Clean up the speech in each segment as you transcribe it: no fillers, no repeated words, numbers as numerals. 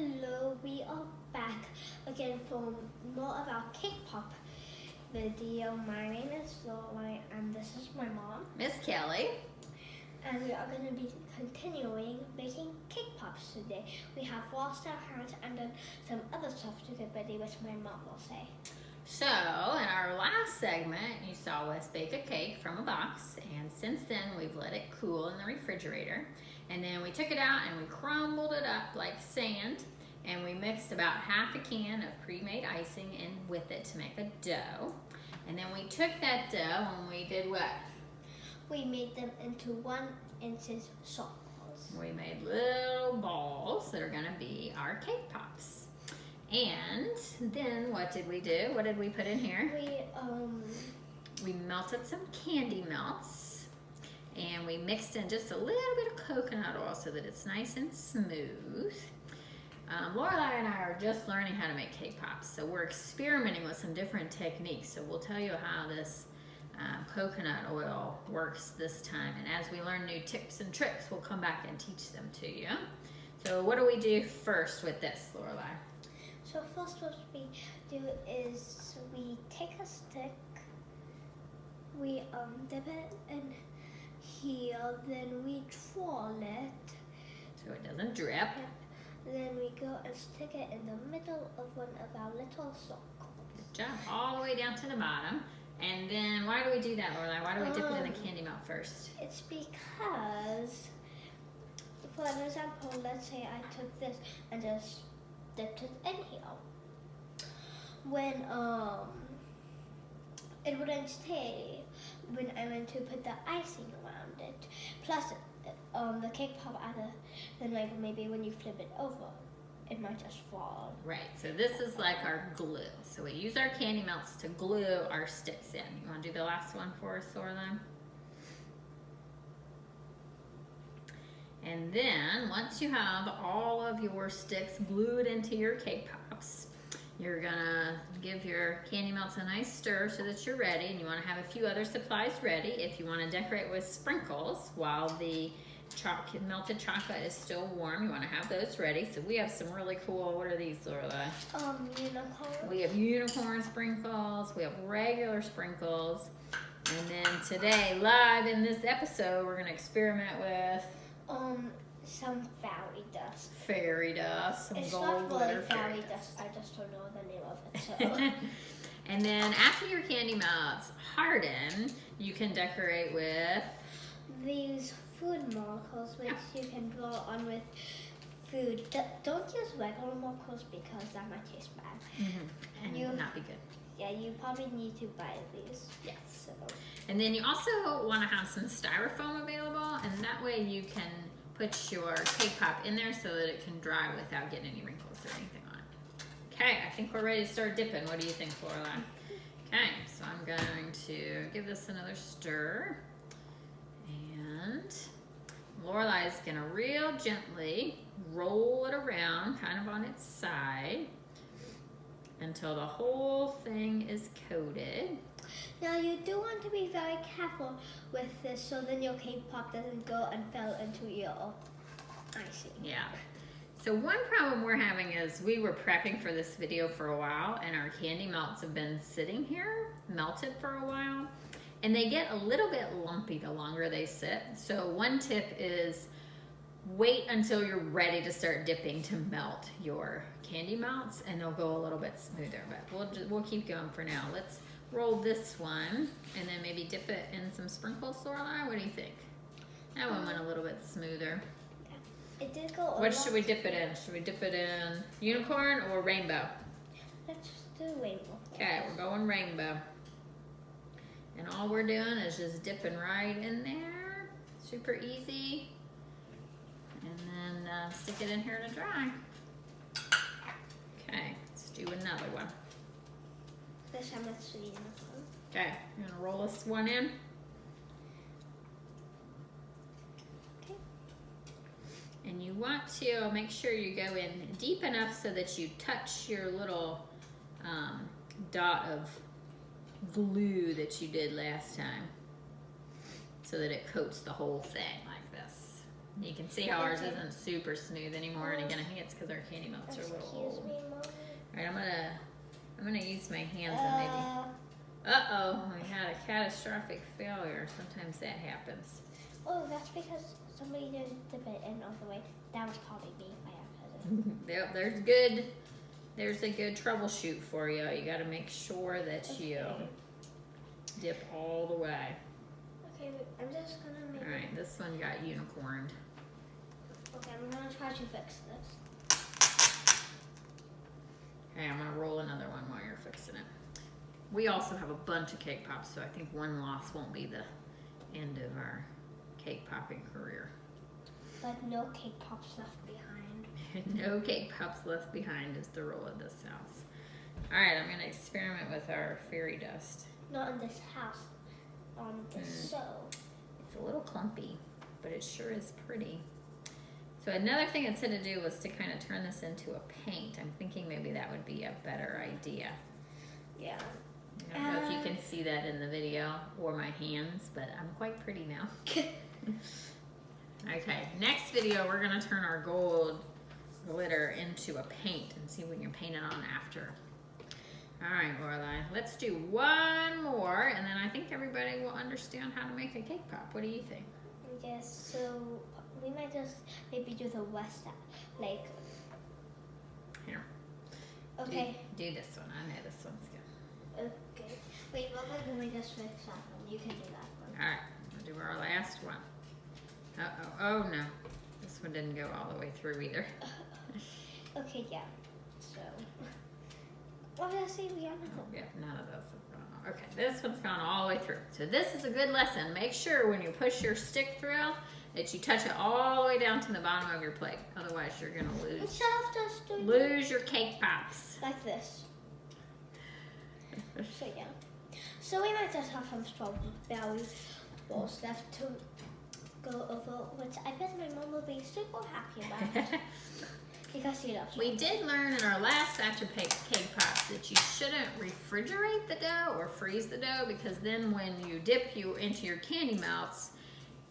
Hello, we are back again for more of our cake pop video. My name is Lorelei and this is my mom. Miss Kelly. And we are going to be continuing making cake pops today. We have washed our hands and then some other stuff to get ready, which my mom will say. So, in our last segment, you saw us bake a cake from a box, and since then we've let it cool in the refrigerator. And then we took it out and we crumbled it up like sand, and we mixed about half a can of pre-made icing in with it to make a dough. And then we took that dough and we did what? We made them into 1-inch circles. We made little balls that are gonna be our cake pops. And then what did we do? What did we put in here? We melted some candy melts, and we mixed in just a little bit of coconut oil so that it's nice and smooth. Lorelei and I are just learning how to make cake pops, so we're experimenting with some different techniques. So we'll tell you how this coconut oil works this time, and as we learn new tips and tricks, we'll come back and teach them to you. So what do we do first with this, Lorelei? So first what we do is we take a stick, we dip it in here, then we twirl it. So it doesn't drip. Yep. Then we go and stick it in the middle of one of our little circles. Good job. All the way down to the bottom. And then why do we do that, Lorelei? Why do we dip it in the candy melt first? It's because, for an example, let's say I took this and just dipped it in here. When it wouldn't stay when I went to put the icing around it. Plus, the cake pop then like maybe when you flip it over, it might just fall. Right. So this is like our glue. So we use our candy melts to glue our sticks in. You want to do the last one for us, Lorelei? And then, once you have all of your sticks glued into your cake pops, you're gonna give your candy melts a nice stir so that you're ready, and you wanna have a few other supplies ready if you wanna decorate with sprinkles while the melted chocolate is still warm. You wanna have those ready. So we have some really cool, what are these, Lorelei? Unicorn. We have unicorn sprinkles, we have regular sprinkles, and then today, live in this episode, we're gonna experiment with some fairy dust. Fairy dust, some it's gold not glitter really fairy dust. I just don't know the name of it. So. And then after your candy melts harden, you can decorate with these food markers, which you can draw on with food. Don't use regular markers because that might taste bad. And not be good. Yeah, you probably need to buy these. Yes. So. And then you also want to have some styrofoam available, and that way you can put your cake pop in there so that it can dry without getting any wrinkles or anything on it. Okay, I think we're ready to start dipping. What do you think, Lorelei? Okay, so I'm going to give this another stir. And Lorelei is going to real gently roll it around kind of on its side until the whole thing is coated. Now you do want to be very careful with this so then your cake pop doesn't go and fall into your icing. Yeah. So one problem we're having is we were prepping for this video for a while, and our candy melts have been sitting here, melted for a while, and they get a little bit lumpy the longer they sit. So one tip is wait until you're ready to start dipping to melt your candy melts, and they'll go a little bit smoother, but we'll keep going for now. Let's roll this one and then maybe dip it in some sprinkles, Lorelei. What do you think? That one went a little bit smoother. Yeah. It did go a What should we dip it in? Should we dip it in unicorn or rainbow? Let's just do rainbow. Okay, we're going rainbow. And all we're doing is just dipping right in there. Super easy. And then stick it in here to dry. Okay, let's do another one. This time let's do unicorn. Okay, I'm gonna roll this one in. Okay. And you want to make sure you go in deep enough so that you touch your little dot of glue that you did last time, so that it coats the whole thing like this. You can see how ours isn't super smooth anymore, and again, I think it's because our candy melts are a little old. Me, Mom. All right, I'm gonna use my hands and maybe. Uh-oh, we had a catastrophic failure. Sometimes that happens. Oh, that's because somebody didn't dip it in all the way. That was probably me by accident. Yep, there's a good troubleshoot for you. You got to make sure that you dip all the way. Okay, I'm just gonna make. All right, this one got unicorned. Okay, I'm gonna try to fix this. Okay, I'm gonna roll another one while you're fixing it. We also have a bunch of cake pops, so I think one loss won't be the end of our cake popping career. But no cake pops left behind. No cake pops left behind is the rule of this house. All right, I'm gonna experiment with our fairy dust. Not in this house. On the show. It's a little clumpy, but it sure is pretty. So another thing it said to do was to kind of turn this into a paint. I'm thinking maybe that would be a better idea. Yeah. I don't know if you can see that in the video or my hands, but I'm quite pretty now. Okay, next video we're gonna turn our gold glitter into a paint and see what we can paint it on after. All right, Lorelei, let's do one more, and then I think everybody will understand how to make a cake pop. What do you think? Yes, so we might just maybe do the west side, like. Here. Okay. Do this one. I know this one's good. Okay. Wait, let me just fix that one. You can do that one. All right, we'll do our last one. Uh-oh. Oh, no. This one didn't go all the way through either. Okay, yeah. So. Obviously, we have Yeah, none of those have gone. Okay, this one's gone all the way through. So this is a good lesson. Make sure when you push your stick through that you touch it all the way down to the bottom of your plate. Otherwise, you're going to lose your cake pops. Like this. So, yeah. So we might just have some strawberry balls left to go over, which I bet my mom will be super happy about. Because she loves We did learn in our last batch of cake pops that you shouldn't refrigerate the dough or freeze the dough, because then when you dip into your candy melts,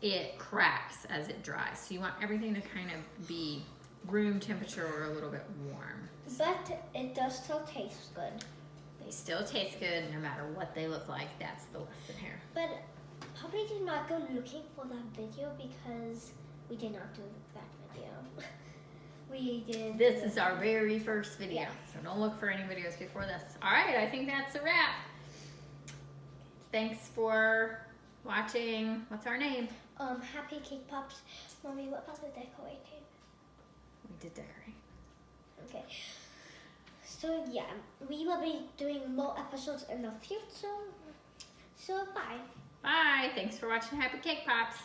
it cracks as it dries. So you want everything to kind of be room temperature or a little bit warm. But it does still taste good. They still taste good no matter what they look like. That's the lesson here. But probably did not go looking for that video because we did not do that video. We did. This is our very first video, so don't look for any videos before this. All right, I think that's a wrap. Thanks for watching. What's our name? Happy Cake Pops. Mommy, what about the decorating? We did decorate. Okay. So yeah, we will be doing more episodes in the future. So bye. Bye. Thanks for watching Happy Cake Pops.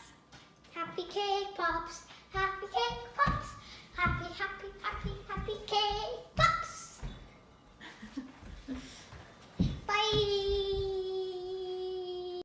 Happy Cake Pops.